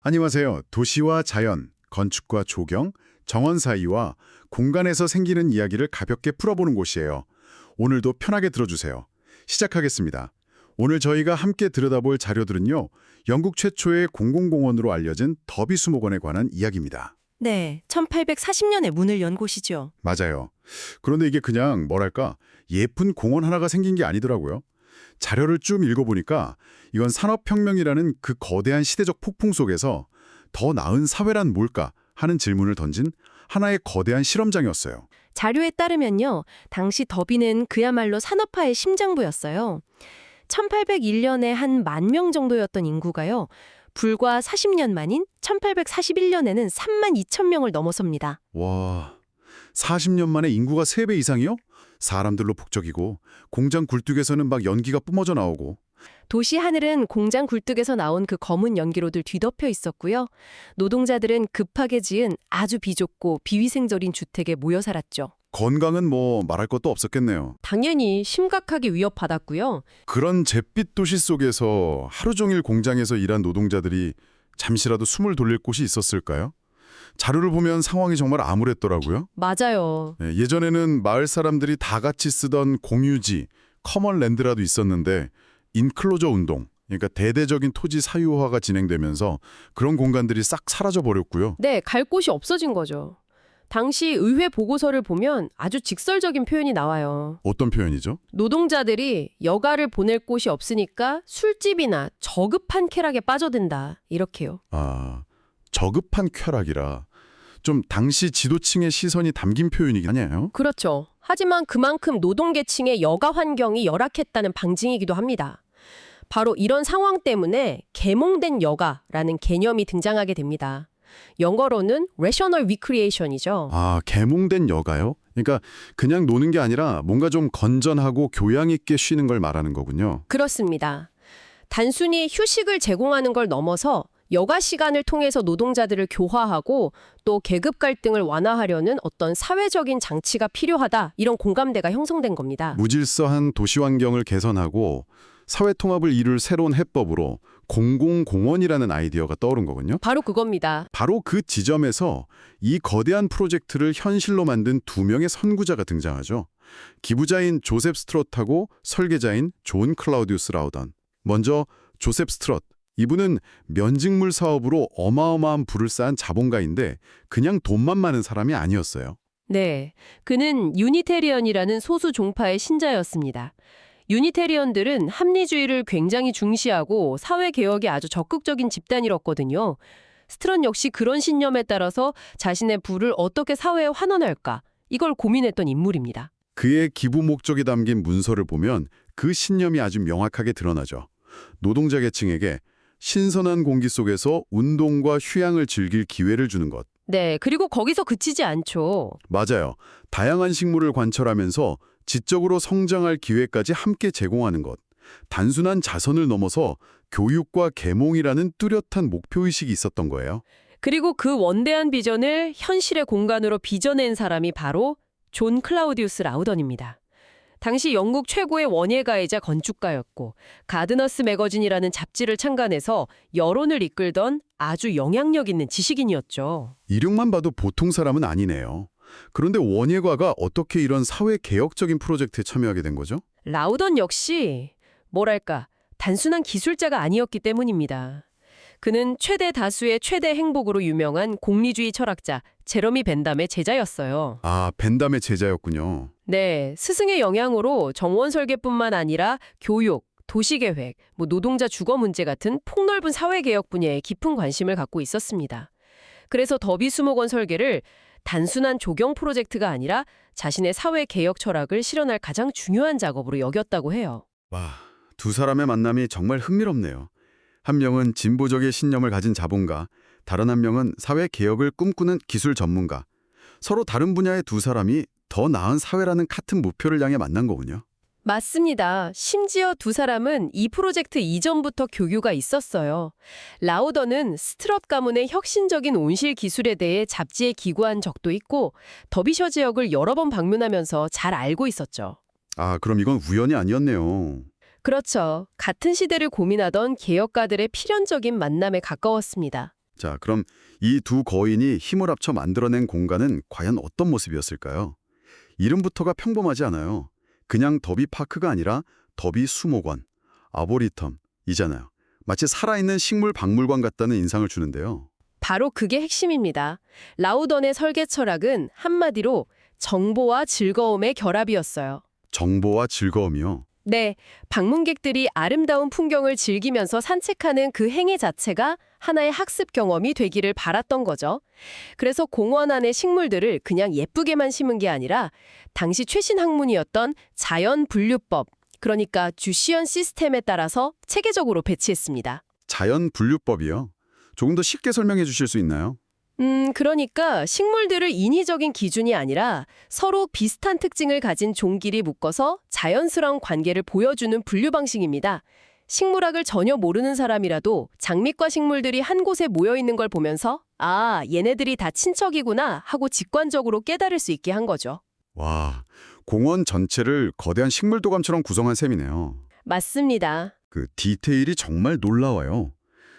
안녕하세요. 도시와 자연, 건축과 조경, 정원 사이와 공간에서 생기는 이야기를 가볍게 풀어보는 곳이에요. 오늘도 편하게 들어주세요. 시작하겠습니다. 오늘 저희가 함께 들여다볼 자료들은요. 영국 최초의 공공공원으로 알려진 더비 수목원에 관한 이야기입니다. 네, 1840년에 문을 연 곳이죠. 맞아요. 그런데 이게 그냥 뭐랄까 예쁜 공원 하나가 생긴 게 아니더라고요. 자료를 쭉 읽어보니까 이건 산업혁명이라는 그 거대한 시대적 폭풍 속에서 더 나은 사회란 뭘까 하는 질문을 던진 하나의 거대한 실험장이었어요. 자료에 따르면요, 당시 더비는 그야말로 산업화의 심장부였어요. 1801년에 한 10,000명 정도였던 인구가요, 불과 40년 만인 1841년에는 32,000명을 넘어섭니다. 와, 40년 만에 인구가 3배 이상이요? 사람들로 북적이고 공장 굴뚝에서는 막 연기가 뿜어져 나오고. 도시 하늘은 공장 굴뚝에서 나온 그 검은 연기로들 뒤덮여 있었고요. 노동자들은 급하게 지은 아주 비좁고 비위생적인 주택에 모여 살았죠. 건강은 뭐 말할 것도 없었겠네요. 당연히 심각하게 위협받았고요. 그런 잿빛 도시 속에서 하루 종일 공장에서 일한 노동자들이 잠시라도 숨을 돌릴 곳이 있었을까요? 자료를 보면 상황이 정말 암울했더라고요. 맞아요. 예전에는 마을 사람들이 다 같이 쓰던 공유지, 커먼랜드라도 있었는데 인클로저 운동, 그러니까 대대적인 토지 사유화가 진행되면서 그런 공간들이 싹 사라져 버렸고요. 네, 갈 곳이 없어진 거죠. 당시 의회 보고서를 보면 아주 직설적인 표현이 나와요. 어떤 표현이죠? 노동자들이 여가를 보낼 곳이 없으니까 술집이나 저급한 쾌락에 빠져든다. 이렇게요. 아, 저급한 쾌락이라 좀 당시 지도층의 시선이 담긴 표현이긴 하네요. 그렇죠. 하지만 그만큼 노동계층의 여가 환경이 열악했다는 방증이기도 합니다. 바로 이런 상황 때문에 계몽된 여가라는 개념이 등장하게 됩니다. 영어로는 rational recreation이죠. 아, 계몽된 여가요? 그러니까 그냥 노는 게 아니라 뭔가 좀 건전하고 교양 있게 쉬는 걸 말하는 거군요. 그렇습니다. 단순히 휴식을 제공하는 걸 넘어서 여가 시간을 통해서 노동자들을 교화하고 또 계급 갈등을 완화하려는 어떤 사회적인 장치가 필요하다, 이런 공감대가 형성된 겁니다. 무질서한 도시 환경을 개선하고 사회 통합을 이룰 새로운 해법으로 공공공원이라는 아이디어가 떠오른 거군요. 바로 그겁니다. 바로 그 지점에서 이 거대한 프로젝트를 현실로 만든 2명의 선구자가 등장하죠. 기부자인 조셉 스트롯하고 설계자인 존 클라우디우스 라우던. 먼저 조셉 스트롯. 이분은 면직물 사업으로 어마어마한 부를 쌓은 자본가인데 그냥 돈만 많은 사람이 아니었어요. 네, 그는 유니테리언이라는 소수 종파의 신자였습니다. 유니테리언들은 합리주의를 굉장히 중시하고 사회개혁에 아주 적극적인 집단이었거든요. 스트런 역시 그런 신념에 따라서 자신의 부를 어떻게 사회에 환원할까, 이걸 고민했던 인물입니다. 그의 기부 목적이 담긴 문서를 보면 그 신념이 아주 명확하게 드러나죠. 노동자 계층에게 신선한 공기 속에서 운동과 휴양을 즐길 기회를 주는 것. 네, 그리고 거기서 그치지 않죠. 맞아요. 다양한 식물을 관찰하면서 지적으로 성장할 기회까지 함께 제공하는 것. 단순한 자선을 넘어서 교육과 계몽이라는 뚜렷한 목표의식이 있었던 거예요. 그리고 그 원대한 비전을 현실의 공간으로 빚어낸 사람이 바로 존 클라우디우스 라우던입니다. 당시 영국 최고의 원예가이자 건축가였고 가드너스 매거진이라는 잡지를 창간해서 여론을 이끌던 아주 영향력 있는 지식인이었죠. 이름만 봐도 보통 사람은 아니네요. 그런데 원예가가 어떻게 이런 사회 개혁적인 프로젝트에 참여하게 된 거죠? 라우던 역시 뭐랄까 단순한 기술자가 아니었기 때문입니다. 그는 최대 다수의 최대 행복으로 유명한 공리주의 철학자 제러미 벤담의 제자였어요. 아, 벤담의 제자였군요. 네, 스승의 영향으로 정원 설계뿐만 아니라 교육, 도시계획, 노동자 주거 문제 같은 폭넓은 사회개혁 분야에 깊은 관심을 갖고 있었습니다. 그래서 더비 수목원 설계를 단순한 조경 프로젝트가 아니라 자신의 사회개혁 철학을 실현할 가장 중요한 작업으로 여겼다고 해요. 와, 두 사람의 만남이 정말 흥미롭네요. 한 명은 진보적인 신념을 가진 자본가, 다른 한 명은 사회 개혁을 꿈꾸는 기술 전문가. 서로 다른 분야의 두 사람이 더 나은 사회라는 같은 목표를 향해 만난 거군요. 맞습니다. 심지어 두 사람은 이 프로젝트 이전부터 교류가 있었어요. 라우더는 스트럿 가문의 혁신적인 온실 기술에 대해 잡지에 기고한 적도 있고 더비셔 지역을 여러 번 방문하면서 잘 알고 있었죠. 아, 그럼 이건 우연이 아니었네요. 그렇죠. 같은 시대를 고민하던 개혁가들의 필연적인 만남에 가까웠습니다. 자, 그럼 이 두 거인이 힘을 합쳐 만들어낸 공간은 과연 어떤 모습이었을까요? 이름부터가 평범하지 않아요. 그냥 더비 파크가 아니라 더비 수목원, 아보리텀이잖아요. 마치 살아있는 식물 박물관 같다는 인상을 주는데요. 바로 그게 핵심입니다. 라우던의 설계 철학은 한마디로 정보와 즐거움의 결합이었어요. 정보와 즐거움이요. 네, 방문객들이 아름다운 풍경을 즐기면서 산책하는 그 행위 자체가 하나의 학습 경험이 되기를 바랐던 거죠. 그래서 공원 안의 식물들을 그냥 예쁘게만 심은 게 아니라 당시 최신 학문이었던 자연 분류법, 그러니까 주시언 시스템에 따라서 체계적으로 배치했습니다. 자연 분류법이요. 조금 더 쉽게 설명해 주실 수 있나요? 그러니까 식물들을 인위적인 기준이 아니라 서로 비슷한 특징을 가진 종끼리 묶어서 자연스러운 관계를 보여주는 분류 방식입니다. 식물학을 전혀 모르는 사람이라도 장미과 식물들이 한 곳에 모여 있는 걸 보면서 아, 얘네들이 다 친척이구나 하고 직관적으로 깨달을 수 있게 한 거죠. 와, 공원 전체를 거대한 식물도감처럼 구성한 셈이네요. 맞습니다. 그 디테일이 정말 놀라워요.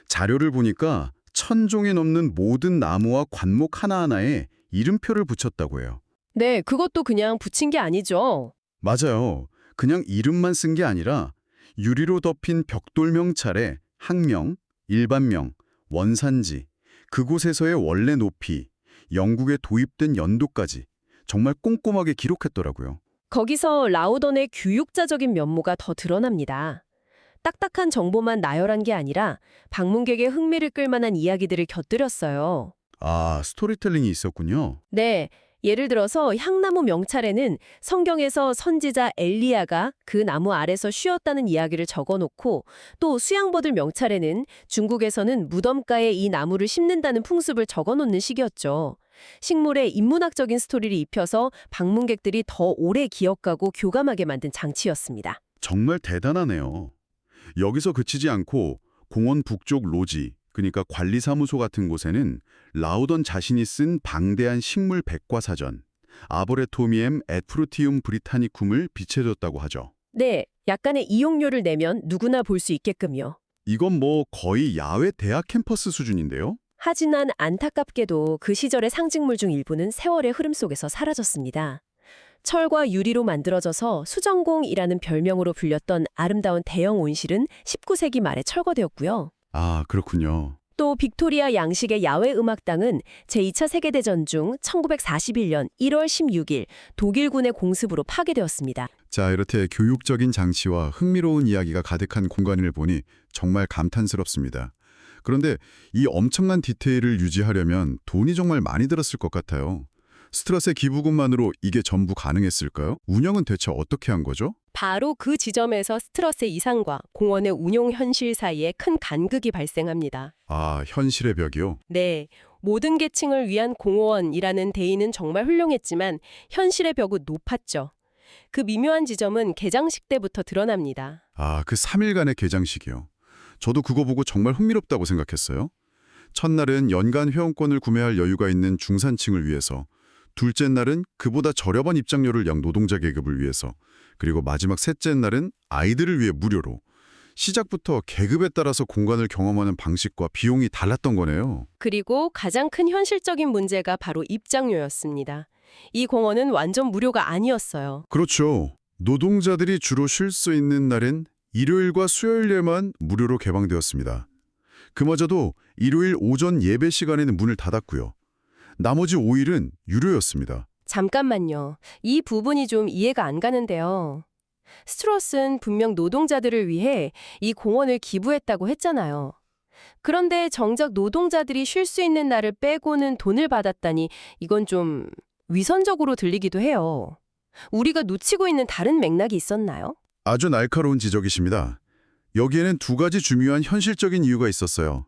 자료를 보니까 1000종이 넘는 모든 나무와 관목 하나하나에 이름표를 붙였다고 해요. 네, 그것도 그냥 붙인 게 아니죠. 맞아요. 그냥 이름만 쓴 게 아니라 유리로 덮인 벽돌 명찰에 학명, 일반명, 원산지, 그곳에서의 원래 높이, 영국에 도입된 연도까지 정말 꼼꼼하게 기록했더라고요. 거기서 라우던의 교육자적인 면모가 더 드러납니다. 딱딱한 정보만 나열한 게 아니라 방문객의 흥미를 끌만한 이야기들을 곁들였어요. 아, 스토리텔링이 있었군요. 네, 예를 들어서 향나무 명찰에는 성경에서 선지자 엘리야가 그 나무 아래서 쉬었다는 이야기를 적어놓고 또 수양버들 명찰에는 중국에서는 무덤가에 이 나무를 심는다는 풍습을 적어놓는 식이었죠. 식물에 인문학적인 스토리를 입혀서 방문객들이 더 오래 기억하고 교감하게 만든 장치였습니다. 정말 대단하네요. 여기서 그치지 않고 공원 북쪽 로지, 그러니까 관리사무소 같은 곳에는 라우던 자신이 쓴 방대한 식물 백과사전, 아보레토미엠 에프루티움 브리타니쿰을 비춰줬다고 하죠. 네, 약간의 이용료를 내면 누구나 볼 수 있게끔요. 이건 뭐 거의 야외 대학 캠퍼스 수준인데요? 하지만 안타깝게도 그 시절의 상징물 중 일부는 세월의 흐름 속에서 사라졌습니다. 철과 유리로 만들어져서 수정공이라는 별명으로 불렸던 아름다운 대형 온실은 19세기 말에 철거되었고요. 아, 그렇군요. 또 빅토리아 양식의 야외 음악당은 제2차 세계대전 중 1941년 1월 16일 독일군의 공습으로 파괴되었습니다. 자, 이렇게 교육적인 장치와 흥미로운 이야기가 가득한 공간을 보니 정말 감탄스럽습니다. 그런데 이 엄청난 디테일을 유지하려면 돈이 정말 많이 들었을 것 같아요. 스트라세 기부금만으로 이게 전부 가능했을까요? 운영은 대체 어떻게 한 거죠? 바로 그 지점에서 스트러스 이상과 공원의 운용 현실 사이에 큰 간극이 발생합니다. 아, 현실의 벽이요? 네, 모든 계층을 위한 공원이라는 대의는 정말 훌륭했지만 현실의 벽은 높았죠. 그 미묘한 지점은 개장식 때부터 드러납니다. 아, 그 3일간의 개장식이요. 저도 그거 보고 정말 흥미롭다고 생각했어요. 첫날은 연간 회원권을 구매할 여유가 있는 중산층을 위해서, 둘째 날은 그보다 저렴한 입장료를 양 노동자 계급을 위해서, 그리고 마지막 셋째 날은 아이들을 위해 무료로. 시작부터 계급에 따라서 공간을 경험하는 방식과 비용이 달랐던 거네요. 그리고 가장 큰 현실적인 문제가 바로 입장료였습니다. 이 공원은 완전 무료가 아니었어요. 그렇죠. 노동자들이 주로 쉴 수 있는 날엔 일요일과 수요일에만 무료로 개방되었습니다. 그마저도 일요일 오전 예배 시간에는 문을 닫았고요. 나머지 5일은 유료였습니다. 잠깐만요. 이 부분이 좀 이해가 안 가는데요. 스트로스는 분명 노동자들을 위해 이 공원을 기부했다고 했잖아요. 그런데 정작 노동자들이 쉴 수 있는 날을 빼고는 돈을 받았다니 이건 좀 위선적으로 들리기도 해요. 우리가 놓치고 있는 다른 맥락이 있었나요? 아주 날카로운 지적이십니다. 여기에는 두 가지 중요한 현실적인 이유가 있었어요.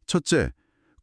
첫째,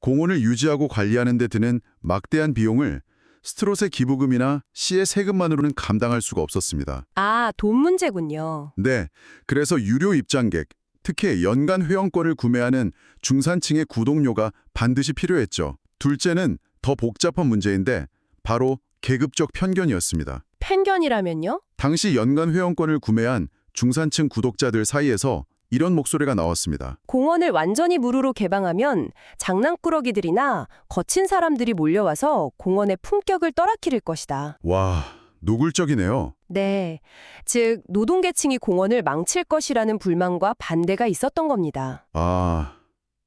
공원을 유지하고 관리하는 데 드는 막대한 비용을 스트롯의 기부금이나 시의 세금만으로는 감당할 수가 없었습니다. 아, 돈 문제군요. 네, 그래서 유료 입장객, 특히 연간 회원권을 구매하는 중산층의 구독료가 반드시 필요했죠. 둘째는 더 복잡한 문제인데 바로 계급적 편견이었습니다. 편견이라면요? 당시 연간 회원권을 구매한 중산층 구독자들 사이에서 이런 목소리가 나왔습니다. 공원을 완전히 무료로 개방하면 장난꾸러기들이나 거친 사람들이 몰려와서 공원의 품격을 떨어뜨릴 것이다. 와, 노골적이네요. 네, 즉 노동계층이 공원을 망칠 것이라는 불만과 반대가 있었던 겁니다. 아,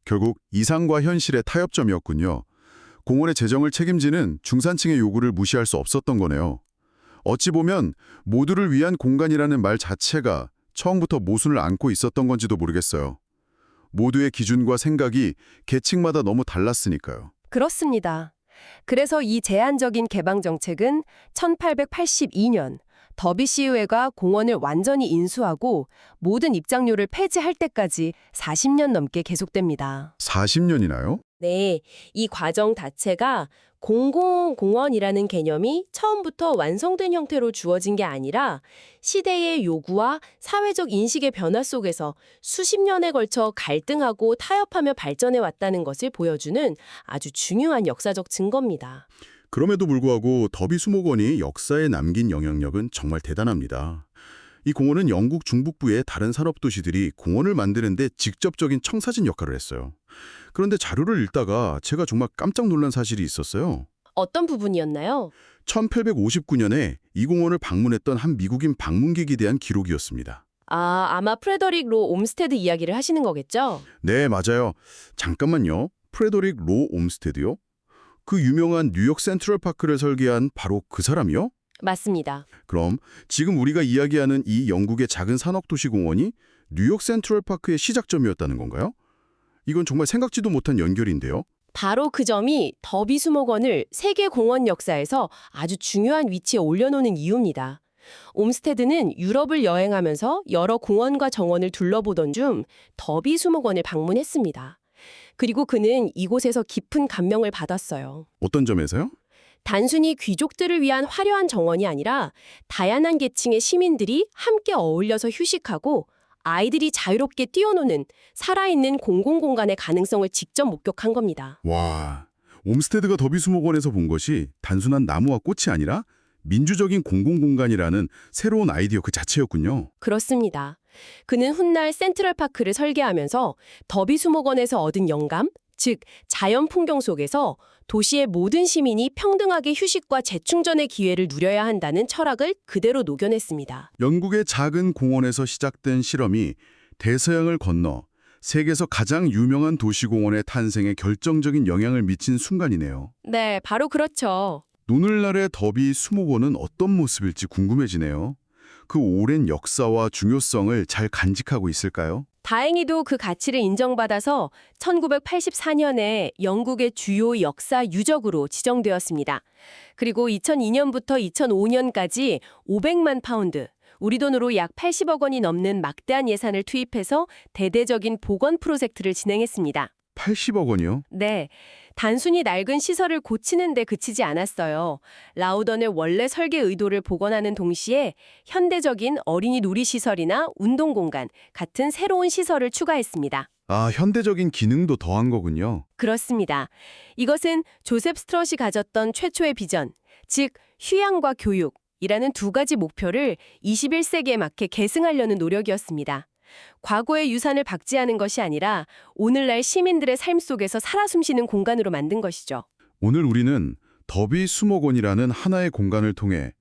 결국 이상과 현실의 타협점이었군요. 공원의 재정을 책임지는 중산층의 요구를 무시할 수 없었던 거네요. 어찌 보면 모두를 위한 공간이라는 말 자체가 처음부터 모순을 안고 있었던 건지도 모르겠어요. 모두의 기준과 생각이 계층마다 너무 달랐으니까요. 그렇습니다. 그래서 이 제한적인 개방 정책은 1882년 더비시의회가 공원을 완전히 인수하고 모든 입장료를 폐지할 때까지 40년 넘게 계속됩니다. 40년이나요? 네, 이 과정 자체가 공공공원이라는 개념이 처음부터 완성된 형태로 주어진 게 아니라 시대의 요구와 사회적 인식의 변화 속에서 수십 년에 걸쳐 갈등하고 타협하며 발전해 왔다는 것을 보여주는 아주 중요한 역사적 증거입니다. 그럼에도 불구하고 더비 수목원이 역사에 남긴 영향력은 정말 대단합니다. 이 공원은 영국 중북부의 다른 산업도시들이 공원을 만드는 데 직접적인 청사진 역할을 했어요. 그런데 자료를 읽다가 제가 정말 깜짝 놀란 사실이 있었어요. 어떤 부분이었나요? 1859년에 이 공원을 방문했던 한 미국인 방문객에 대한 기록이었습니다. 아마 프레더릭 로 옴스테드 이야기를 하시는 거겠죠? 네, 맞아요. 잠깐만요. 프레더릭 로 옴스테드요? 그 유명한 뉴욕 센트럴파크를 설계한 바로 그 사람이요? 맞습니다. 그럼 지금 우리가 이야기하는 이 영국의 작은 산업도시 공원이 뉴욕 센트럴파크의 시작점이었다는 건가요? 이건 정말 생각지도 못한 연결인데요. 바로 그 점이 더비 수목원을 세계 공원 역사에서 아주 중요한 위치에 올려놓는 이유입니다. 옴스테드는 유럽을 여행하면서 여러 공원과 정원을 둘러보던 중 더비 수목원을 방문했습니다. 그리고 그는 이곳에서 깊은 감명을 받았어요. 어떤 점에서요? 단순히 귀족들을 위한 화려한 정원이 아니라 다양한 계층의 시민들이 함께 어울려서 휴식하고 아이들이 자유롭게 뛰어노는 살아있는 공공공간의 가능성을 직접 목격한 겁니다. 와, 옴스테드가 더비 수목원에서 본 것이 단순한 나무와 꽃이 아니라 민주적인 공공공간이라는 새로운 아이디어 그 자체였군요. 그렇습니다. 그는 훗날 센트럴파크를 설계하면서 더비 수목원에서 얻은 영감, 즉 자연 풍경 속에서 도시의 모든 시민이 평등하게 휴식과 재충전의 기회를 누려야 한다는 철학을 그대로 녹여냈습니다. 영국의 작은 공원에서 시작된 실험이 대서양을 건너 세계에서 가장 유명한 도시공원의 탄생에 결정적인 영향을 미친 순간이네요. 네, 바로 그렇죠. 오늘날의 더비 수목원은 어떤 모습일지 궁금해지네요. 그 오랜 역사와 중요성을 잘 간직하고 있을까요? 다행히도 그 가치를 인정받아서 1984년에 영국의 주요 역사 유적으로 지정되었습니다. 그리고 2002년부터 2005년까지 500만 파운드, 우리 돈으로 약 80억 원이 넘는 막대한 예산을 투입해서 대대적인 복원 프로젝트를 진행했습니다. 80억 원이요? 네, 단순히 낡은 시설을 고치는 데 그치지 않았어요. 라우던의 원래 설계 의도를 복원하는 동시에 현대적인 어린이 놀이시설이나 운동공간 같은 새로운 시설을 추가했습니다. 아, 현대적인 기능도 더한 거군요. 그렇습니다. 이것은 조셉 스트럿이 가졌던 최초의 비전, 즉 휴양과 교육이라는 두 가지 목표를 21세기에 맞게 계승하려는 노력이었습니다. 과거의 유산을 박제하는 것이 아니라 오늘날 시민들의 삶 속에서 살아 숨쉬는 공간으로 만든 것이죠. 오늘 우리는 더비 수목원이라는 하나의 공간을 통해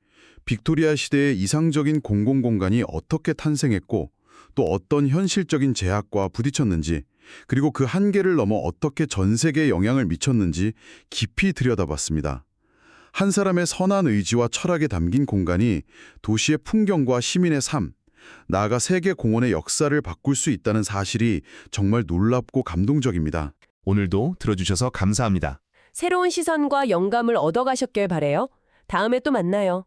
빅토리아 시대의 이상적인 공공공간이 어떻게 탄생했고 또 어떤 현실적인 제약과 부딪혔는지 그리고 그 한계를 넘어 어떻게 전 세계에 영향을 미쳤는지 깊이 들여다봤습니다. 한 사람의 선한 의지와 철학에 담긴 공간이 도시의 풍경과 시민의 삶, 나아가 세계 공원의 역사를 바꿀 수 있다는 사실이 정말 놀랍고 감동적입니다. 오늘도 들어주셔서 감사합니다. 새로운 시선과 영감을 얻어가셨길 바래요. 다음에 또 만나요.